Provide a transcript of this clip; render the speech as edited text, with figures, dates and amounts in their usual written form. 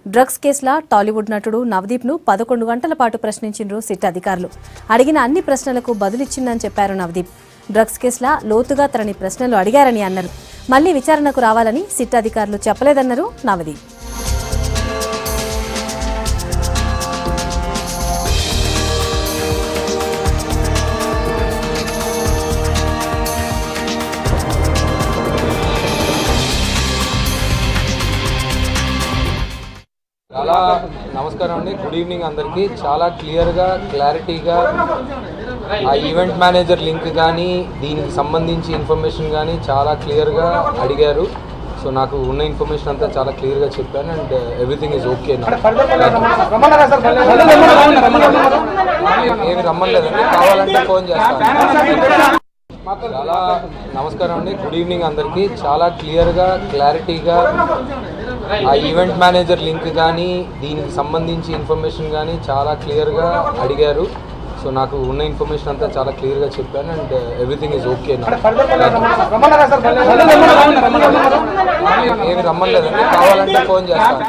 Drugs కేసులో టాలీవుడ్ నటుడు నవదీప్ ను 11 గంటల పాటు ప్రశ్నించిండ్రు సిట్ అధికారులు. అడిగిన అన్ని ప్రశ్నలకు బదులిచ్చిందని చెప్పారు నవదీప్. డ్రగ్స్ కేసులో లోతుగా తనని ప్రశ్నలు అడిగారని అన్నారు. మళ్లీ విచారణకు రావాలని సిట్ అధికారులు చెప్పలేదన్నారు నవదీప్. చాలా నమస్కారం అండి. గుడ్ ఈవినింగ్ అందరికీ. చాలా క్లియర్గా క్లారిటీగా ఆ ఈవెంట్ మేనేజర్ లింక్ కానీ దీనికి సంబంధించి ఇన్ఫర్మేషన్ కానీ చాలా క్లియర్గా అడిగారు. సో నాకు ఉన్న ఇన్ఫర్మేషన్ అంతా చాలా క్లియర్గా చెప్పాను అండ్ ఎవ్రీథింగ్ ఈజ్ ఓకే. ఏమి రమ్మలేదండి, కావాలంటే ఫోన్ చేస్తాను. చాలా నమస్కారం అండి. గుడ్ ఈవినింగ్ అందరికీ. చాలా క్లియర్గా క్లారిటీగా ఆ ఈవెంట్ మేనేజర్ లింక్ కానీ దీనికి సంబంధించి ఇన్ఫర్మేషన్ కానీ చాలా క్లియర్గా అడిగారు. సో నాకు ఉన్న ఇన్ఫర్మేషన్ అంతా చాలా క్లియర్గా చెప్పాను అండ్ ఎవ్రీథింగ్ ఈజ్ ఓకే. ఏమి రమ్మలేదండి, కావాలంటే ఫోన్ చేస్తాను.